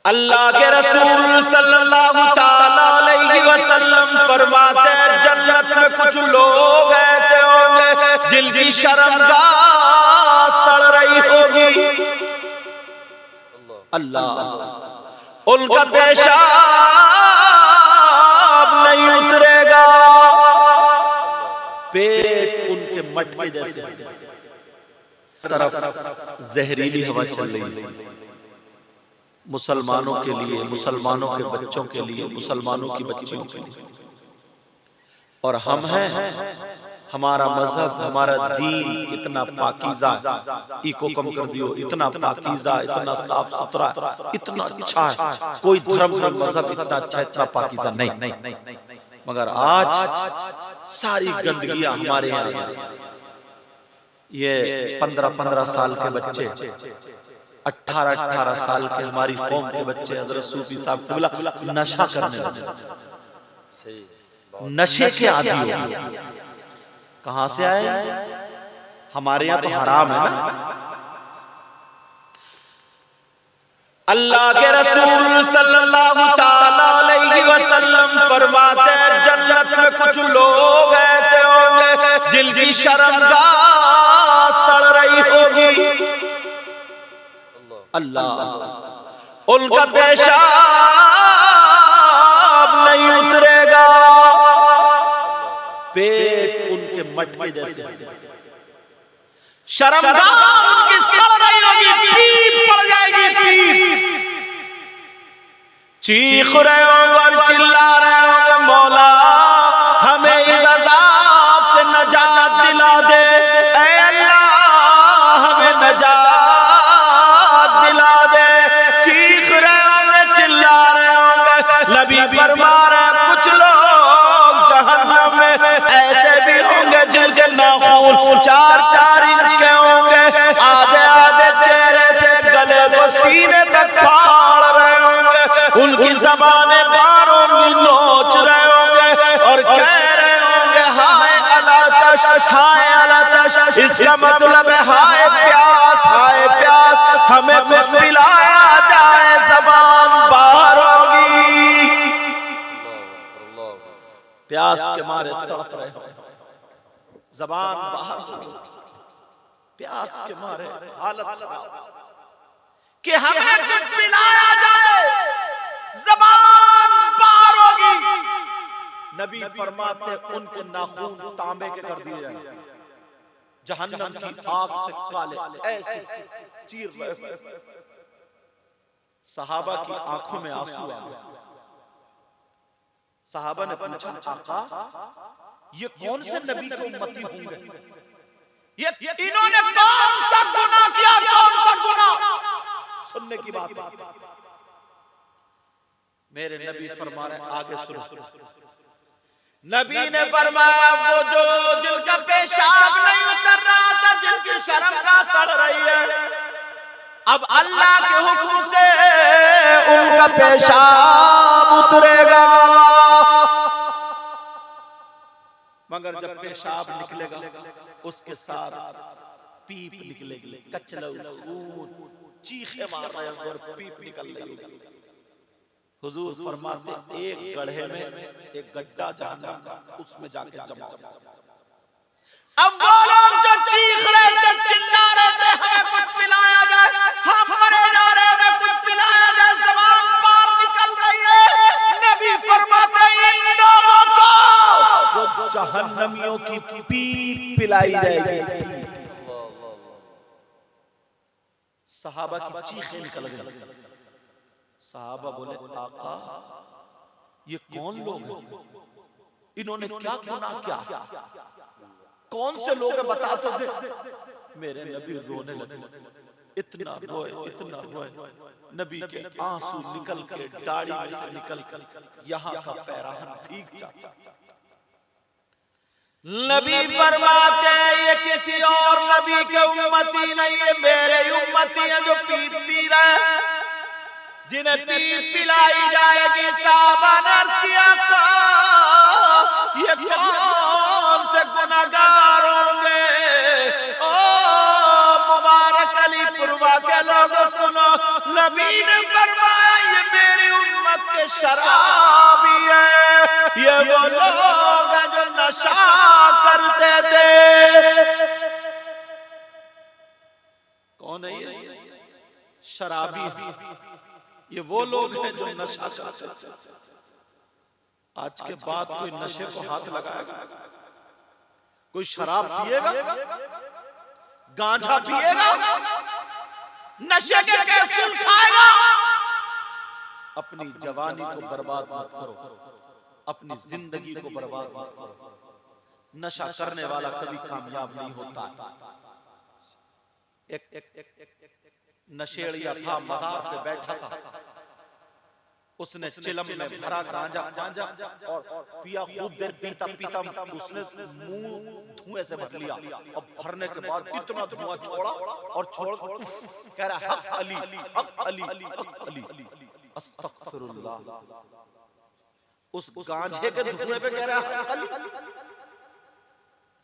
अल्लाह के रसूल सल्लल्लाहु ताला अलैहि वसल्लम फरमाते हैं जन्नत में कुछ लोग ऐसे होंगे जिनकी शर्मगाह सड़ रही होगी। अल्लाह उनका पेशाब नहीं उतरेगा, पेट उनके मटके जैसे तरफ जहरीली हवा चल रही है। मुसलमानों के लिए, मुसलमानों के बच्चों के लिए, मुसलमानों की बच्चियों के लिए, और हम हैं, हमारा मजहब, हमारा दीन इतना पाकीज़ा, इको कम कर दियो, इतना पाकीज़ा, इतना साफ सुथरा, इतना अच्छा है। कोई धर्म और मजहब इतना अच्छा, इतना पाकीज़ा नहीं। मगर आज सारी गंदगियां हमारे यहाँ। ये 15-15 साल के बच्चे, 18-18 साल के हमारी कौम के बच्चे हजरत सूफी साहब से बोला नशा करने लगे, नशे के आदी हो। कहां से आए? हमारे यहाँ तो हराम है ना। अल्लाह के रसूल सल्लल्लाहु ताला अलैहि वसल्लम फरमाते हैं जन्नत में कुछ लोग ऐसे होंगे जिनकी शर्मगाह सड़ रही होगी। अल्लाह उनका पेशाब नहीं उतरेगा, पेट उनके मटके जैसे शर्मगाह उनकी सड़ रही होगी, पीप पड़ जाएगी, पीप। चीख रहे होंगे और चिल्ला रहे होंगे मौला हमें इस अज़ाब से नजात दिला दे, ऐ अल्लाह हमें नजात दिला दे। चीख रहे होंगे, चिल्ला रहे होंगे। नबी फरमा रहे कुछ लोग जहन्नम में ऐसे भी होंगे जिनके नाखून 4-4 इंच के होंगे, आधे आधे चेहरे से गले को सीने तक फाड़ रहे होंगे, उनकी ज़बानें बारों में नोच रहे होंगे और कह रहे होंगे हाय अलातश, हाय अलातश। इसका मतलब है हाय प्यास, हाय प्यास, हमें कुछ पिलाया जाए, ज़बान बाहर होगी। प्यास के मारे तड़प रहे हो, ज़बान बाहर होगी, प्यास के मारे हालत खराब कि हमें कुछ पिलाया जाए, ज़बान बाहर होगी। नबी फरमाते उनके नाखून तांबे के कर दिए जाए, जहन्नम की आग से काले ऐसे चीर रहे। सहाबा की आंखों में आंसू आ गए। सहाबा ने पूछा आका ये कौन से नबी के उम्मती होंगे, ये इन्होंने कौन सा गुनाह किया, कौन सा गुनाह? सुनने की बात है। मेरे नबी फरमा रहे आगे सुनो। नबी ने फरमाया वो जो जिनका पेशाब नहीं उतर रहा था, जिनकी शर्मगाह सड़ रही है, अब अल्लाह के हुक्म से उनका पेशाब उतरेगा। मगर जब पेशाब निकलेगा उसके साथ पीप निकलेगी, कचरा खून, चीखे मार रहे और पीप निकल रही होगी। हुजूर फरमाते एक गड्ढे में एक गड्ढा जहन्नम का, उसमें जाके जमा। अब वो लोग जो चीख रहे थे, चिल्ला रहे थे हमें कुछ पिलाया जाए, हम मरे जा रहे हैं, कुछ पिलाया जाए, ज़बान बाहर निकल रही है। नबी फरमाते इन लोगों को वो जहन्नमियों की पीप पिलाई जाएगी। सहाबा की चीखें निकल गई। सहाबा बोले आका ये कौन लोग हैं, इन्होंने क्या गुनाह किया, कौन से लोग हैं बता तो दे। मेरे नबी रोने लगे, इतना रोए, इतना रोए, नबी के आंसू निकल के दाढ़ी में से निकल कर यहाँ का पैराहन भीग जाता। नबी फरमाते ये किसी और नबी के उम्मती नहीं है, मेरे उम्मती है जो पीप पी रहे हैं, जिन्हें पीप पिलाई जाएगी। साहबा ने अर्ज़ किया ये कौन से गुनाहगार होंगे? ओ मुबारक अली पुरवा के लोगों सुनो, नबी ने फरमाया ये मेरी उम्मत के शराबी है, ये वो लोग हैं जो नशा करते थे। कौन है ये? शराबी। ये वो लोग हैं जो नशा करते थे। आज के बाद कोई नशे को हाथ लगाएगा, कोई शराब पिएगा, गांजा पिएगा, नशे के कैप्सूल खाएगा, अपनी जवानी को बर्बाद मत करो, अपनी जिंदगी को बर्बाद मत करो। नशा करने वाला कभी कामयाब नहीं होता। एक नशेड़िया था, मज़ार पे बैठा था, उसने चिलम में भरा गांजा और पिया, खूब देर पीता पीता उसने मुंह धुएं से भर लिया और भरने के बाद इतना धुआं छोड़ा और छोड़ कह रहा हक अली, हक अली, हक अली, अस्तगफिरुल्लाह। उस गांजे के धुएं पे कह रहा है हक अली।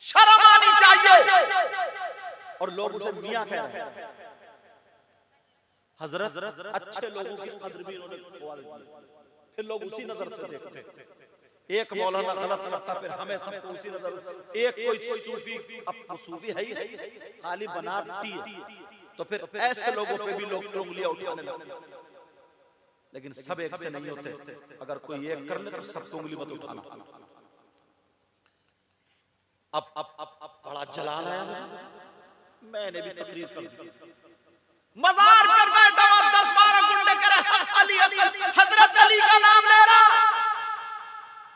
शर्म आनी चाहिए। और लोग उसे मियां कह रहे हैं। हजरत अच्छे लोगों की कद्र भी उन्होंने खो दी, फिर लोग उसी नजर से देखते। एक मौलाना गलत करता, फिर हमें सबको उसी नजर। एक कोई सूफी, अब तो सूफी है ही खाली बनावटी है, तो फिर ऐसे लोगों पे भी लोग उंगलियां उठाने लगते। लेकिन सब एक से नहीं होते। अगर कोई एक कर ले तो सबको उंगली मत उठाना। अब बड़ा जलाल आया मुझे, मैंने भी तकरीर कर दी। मज़ार पर बैठा हुआ 10-12 गुंडे करे अली, हजरत अली का नाम ले रहा।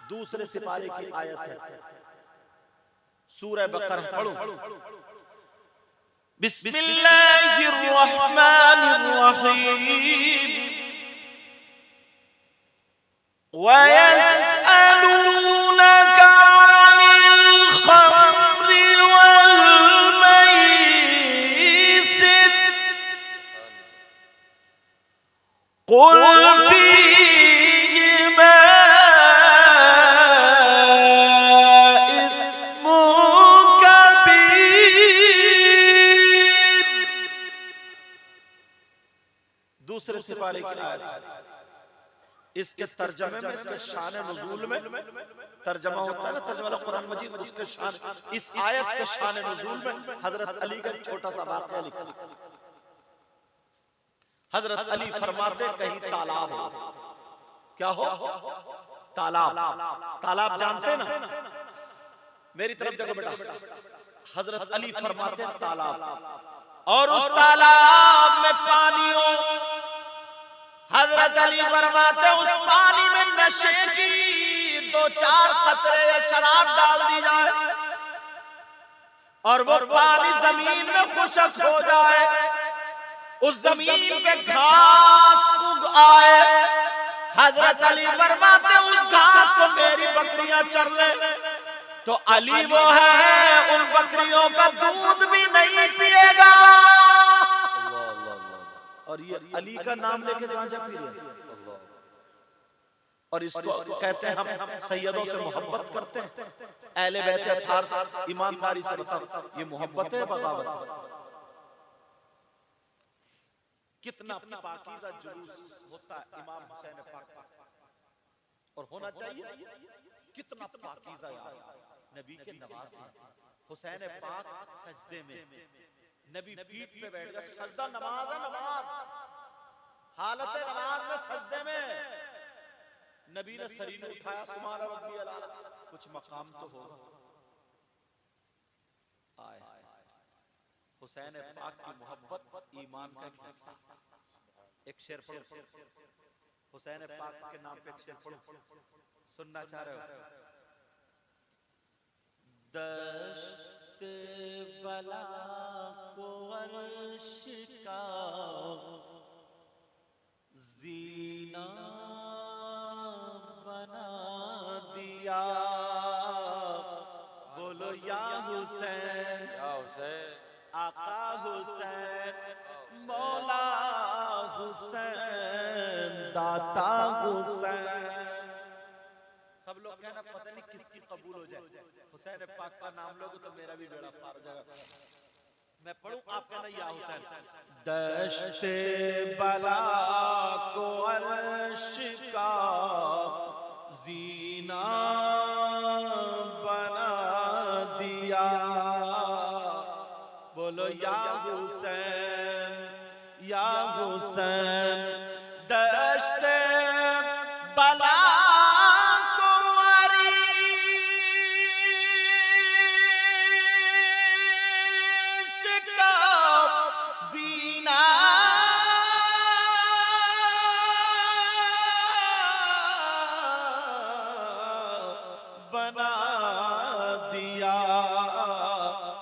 दूसरे सिपाही की आयत है, सूरह बकरा पढ़ो। बिस्मिल्लाहिर रहमानिर रहीम। व यसअलूनका अनिल खम्रि वल मैसिर कुल फीहिमा इस्मुन कबीर। दूसरे सिपाही की आयत है। इसके तर्जमे में, इसके शान नुज़ूल में तर्जमा होता है ना, तर्जमा वाला कुरान मजीद, उसके शान, इस आयत के शान नुज़ूल में हजरत अली का छोटा सा वाक़या लिखा। हजरत अली फरमाते कहीं तालाब हो। क्या हो? तालाब। तालाब जानते ना? मेरी तरफ देखो बेटा। हजरत अली फरमाते तालाब, और उस तालाब में पानी हो। हजरत अली फरमाते उस पानी में नशे की 2-4 कतरे या शराब डाल दी जाए और वो पानी जमीन में खुशक हो जाए, उस जमीन पे घास उग आए। हजरत अली फरमाते उस घास को मेरी बकरियां चर ले, तो अली वो है उन बकरियों का दूध भी नहीं पिएगा। और ये अली का नाम लेके गांजा पी रहे हैं। और इसको कहते हैं हम सैयदों से मोहब्बत करते हैं, अहले बैत अत्हार से ईमानदारी से बताओ, ये मोहब्बत है बगावत है? कितना पाकीज़ा जुलूस होता है इमाम हुसैन पाक, और होना चाहिए। कितना पाकीज़ा यार, नबी के नवासे हुसैन पाक सजदे में, नबी पीठ पे बैठ गए। सजदा नमाज है, नमाज, हालत नमाज में सजदे में नबी ने शरीर उठाया, सुभान रब्बियल आला। कुछ मकाम तो होगा। आए हुसैन पाक की मोहब्बत ईमान का एक हिस्सा। एक शेर पढ़ो, हुसैन पाक के नाम पे एक शेर पढ़ो, सुनना चाह रहे हो? दश्त बला को अर्श का जीना बना दिया। बोलो या हुसैन, या हुसैन, आका हुसैन, मौला हुसैन, दाता हुसैन। सब लोग कहना पता नहीं किसकी कबूल हो जाए। हुसैन पाक का नाम लोगे तो मेरा भी बेड़ा पार हो जाएगा। मैं पढ़ूं, आप कहना या हुसैन। दश्ते बला को दिया। बोलो या हुसैन या हुसैन, दश्ते बला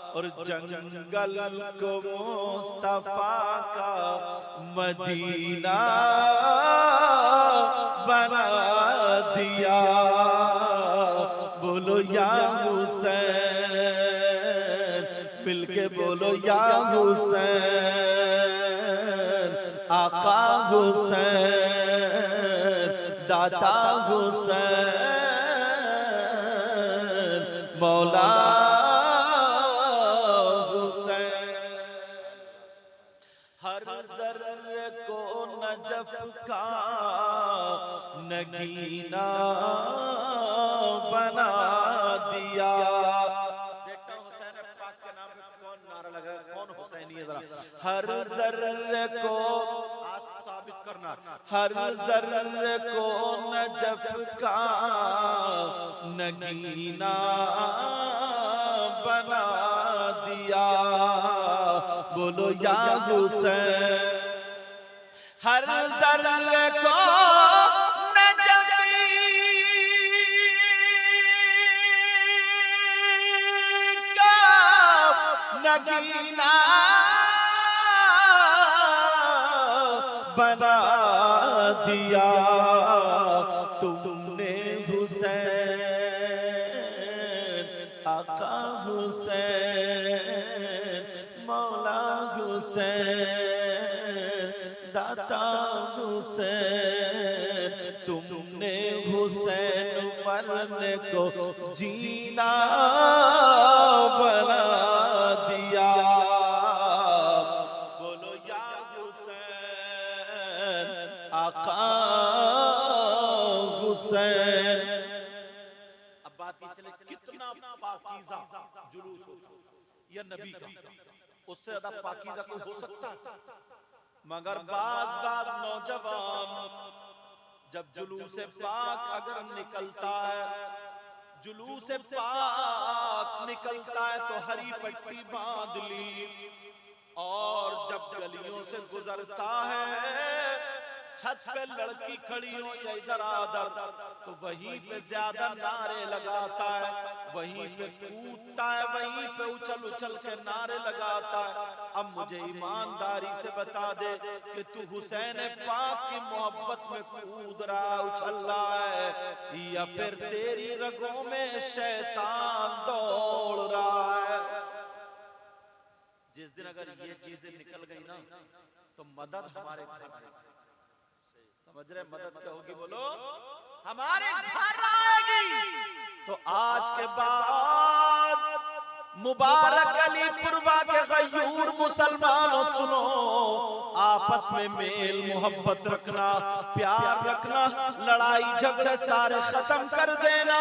और जंगल को मुस्तफा का मदीना बना दिया। बोलो या हुसैन, मिलके बोलो या हुसैन, आका हुसैन, दाता हुसैन, मौला नजफ का नगीना बना दिया। देखता हूं हुसैन पाक के नाम पे कौन नारा लगा, कौन हुसैनी है जरा। हर जर्रे को आज साबित करना, हर जर्रे को नजफ का नगीना बना दिया। बोलो या हुसैन, हर जर्रे को नजफी का नगीना बना दिया। तुमने हुसैन, आका हुसैन, मौला हुसैन, दाता हुसैन, तुमने हुसैन मरने को जीना बना दिया। बोलो या हुसैन, आका हुसैन। अब बात ये चले कितना पाकीज़ा जुलूस हो या नबी का, उससे ज्यादा पाकीज़ा कोई हो सकता? मगर बाज नौजवान जब जुलूस पाक अगर निकलता है, जुलूस पाक निकलता है तो हरी पट्टी बांध ली, और जब गलियों से गुजरता है, छत पे लड़की खड़ी हो या इधर आदर, तो वहीं पे ज्यादा नारे लगाता है, वहीं पे कूदता है, वहीं पे उछल उछल के नारे लगाता है। अब मुझे ईमानदारी से बता दे कि तू हुसैन पाक की मोहब्बत में कूद रहा, उछल रहा है, या फिर तेरी रगों में शैतान दौड़ रहा है। जिस दिन अगर ये चीजें निकल गई ना, तो मदद हमारे घर आएगी। समझ रहे मदद क्या होगी? बोलो हमारे घर आएगी। तो आज के बाद मुबारक अलीपुरवा के गयूर मुसलमानों सुनो, आपस में मेल मोहब्बत रखना, प्यार रखना, लड़ाई झगड़े सारे खत्म कर देना।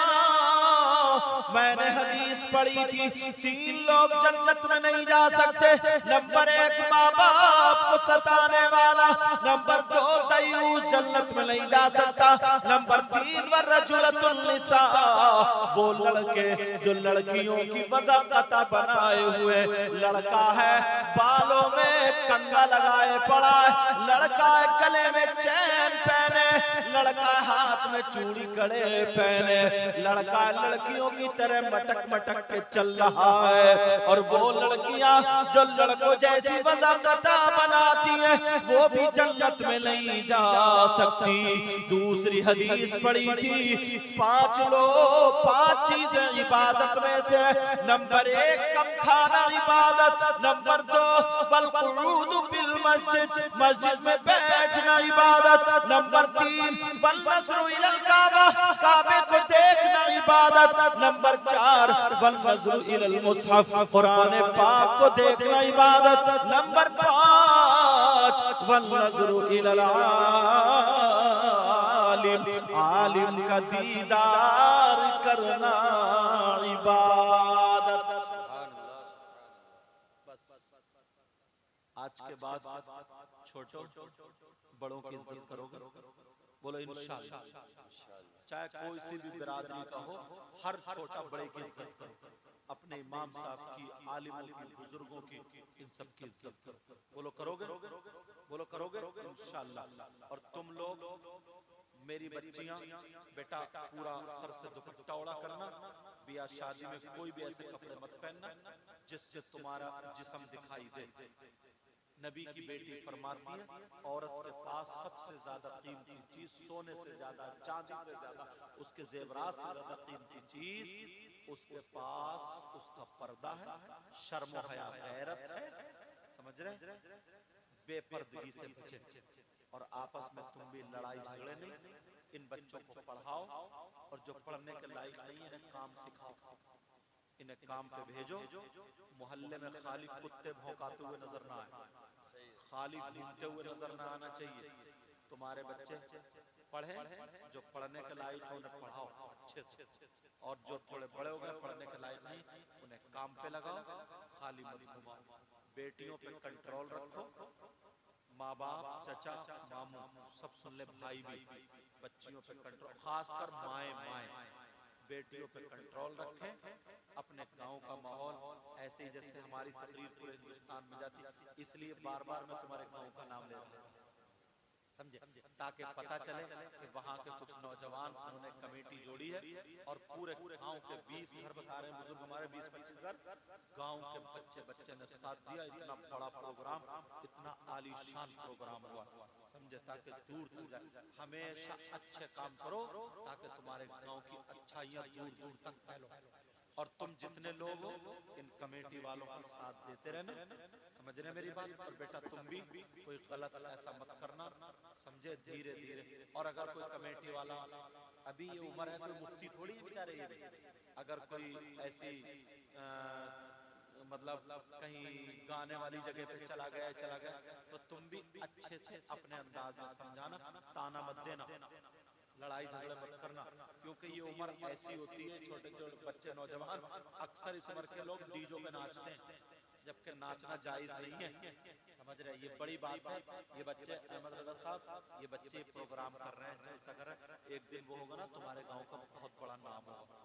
मैंने हदीस पढ़ी थी, 3 लोग जन्नत में नहीं जा सकते। नंबर 1 माँ बाप को सताने वाला, नंबर 2 दयूस जन्नत में नहीं जा सकता, नंबर 3 वरजुलतुन निसा, वो लड़के जो लड़कियों की वज़ाक़ता बनाए हुए। लड़का है बालों में कंगा लगाए पड़ा है, लड़का है गले में चैन पहने, लड़का हाथ में चूड़ी कड़े पहने, लड़का लड़कियों की तरह मटक मटक के चल रहा है। और वो लड़कियां जो लड़कों जैसी वज़ाक़ता बनाती हैं, वो भी जन्नत में नहीं जा सकती। दूसरी हदीस पढ़ी थी, 5 चीजें इबादत में से, नंबर 1 कम खाना इबादत, नंबर 2 वल्क़ुऊद फिल मस्जिद, मस्जिद में बैठना इबादत, नंबर 3 वन्नज़्रु इलल काबा, काबे को देखना इबादत, नंबर 4 वन्नज़्रु इलल मुसहफ़, कुरान पाक को देखना इबादत, नंबर 5 वन्नज़्रु इलल आलिम, आलिम का दीदार करना इबादत। आज के बाद छोटों बड़ों की इज्जत करोगे? बोलो इंशाअल्लाह। चाहे कोई सी भी बिरादरी का हो, हर छोटा बड़े की इज्जत करो, अपने इमाम साहब की, आलिमों की, बुजुर्गों की, इन सब की इज्जत करो। बोलो करोगे? बोलो करोगे इंशाअल्लाह। और तुम लोग मेरी बच्चियां, बेटा पूरा सर से दुपट्टा ओढ़ा करना, ब्याह शादी में कोई भी ऐसे कपड़े मत पहनना जिससे तुम्हारा जिस्म दिखाई दे। नबी की बेटी फरमाती है, औरत के पास सबसे ज्यादा कीमती चीज, सोने से ज्यादा, चांदी से ज्यादा, उसके जेवरात से ज्यादा कीमती चीज उसके पास उसका पर्दा है, शर्म और हया गैरत है। समझ रहे? बेपर्दगी से बचे। और आपस में तुम भी लड़ाई झगड़े नहीं। इन बच्चों को पढ़ाओ, और जो पढ़ने के लायक नहीं है इन्हें काम सिखाओ, इन्हें काम पे भेजो। मोहल्ले में खाली कुत्ते भौंकाते हुए नजर ना आए, खाली घूमते हुए नजर ना आना चाहिए। तुम्हारे बच्चे पढ़े, जो पढ़ने के लायक है उन्हें पढ़ाओ अच्छे से, और जो थोड़े बड़े हो गए पढ़ने के लायक नहीं, उन्हें काम पे लगाओ, खाली मत घुमाओ। बेटियों पे कंट्रोल रखो, माँ बाप, चचा, मामू सब सुन ले, भाई भी, बच्चियों पे कंट्रोल, खासकर माएँ बेटियों पे कंट्रोल रखें। अपने गांव का माहौल ऐसे ही जैसे हमारी तकरीर पूरे हिंदुस्तान में जाती, इसलिए बार बार मैं तुम्हारे गांव का नाम ले रहा हूँ, समझे, ताकि पता चले कि वहाँ के कुछ नौजवान, उन्होंने कमेटी जोड़ी है और पूरे गांव के 20 घर बता रहे हैं बुजुर्ग हमारे, 20-25 घर, गांव के बच्चे ने साथ दिया। इतना बड़ा प्रोग्राम, इतना आलीशान प्रोग्राम हुआ, समझे, ताकि दूर तक जाए। हमेशा अच्छे काम करो ताकि तुम्हारे गांव की अच्छाइयाँ दूर दूर तक फैलो। और तुम जितने लोग हो इन कमेटी वालों का साथ देते रहना, समझ रहे मेरी बात। और बेटा तुम भी कोई गलत ऐसा मत करना, समझे, धीरे धीरे। और अगर कोई कमेटी वाला, अभी ये उम्र है, कोई मुफ्ती थोड़ी है बेचारे ये, अगर कोई ऐसी मतलब कहीं गाने वाली जगह पे चला गया तो तुम भी अच्छे से अपने अंदाज में समझाना, ताना मत देना, लड़ाई झगड़े मत करना, क्योंकि ये उम्र ऐसी होती है, छोटे छोटे बच्चे नौजवान अक्सर इस उम्र के लोग डीजो पे नाचते हैं, जबकि नाचना जायज नहीं है, समझ रहे। ये बड़ी बात है। ये बच्चे अहमद रजा साहब, ये बच्चे प्रोग्राम कर रहे हैं, जलसा कर रहे हैं, एक दिन वो होगा ना तुम्हारे गांव का बहुत बड़ा नाम होगा।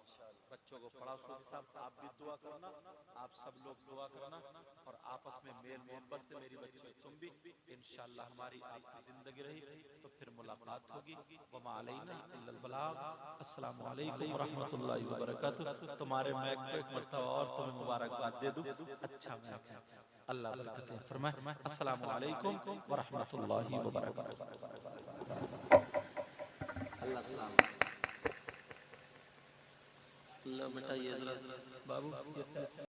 बच्चों को पढ़ा, सूफी साहब आप भी दुआ करना, आप सब लोग दुआ करना, और आपस में मेल मोहब्बत से मेरी बच्ची तुम भी, इंशाअल्लाह हमारी आपकी जिंदगी रही तो फिर मुलाकात होगी। वमा अलैना इल्लल बलाग। अस्सलामु अलैकुम व रहमतुल्लाहि व बरकातुहू। तुम्हारे मैक को एक मर्तबा और तुम्हें मुबारकबाद दे दूं, अच्छा मैक है, अल्लाह बरकतें फरमाए। अस्सलामु अलैकुम व रहमतुल्लाहि व बरकातुहू। अल्लाह सलाम। अल्लाह बेटा ये जरा बाबू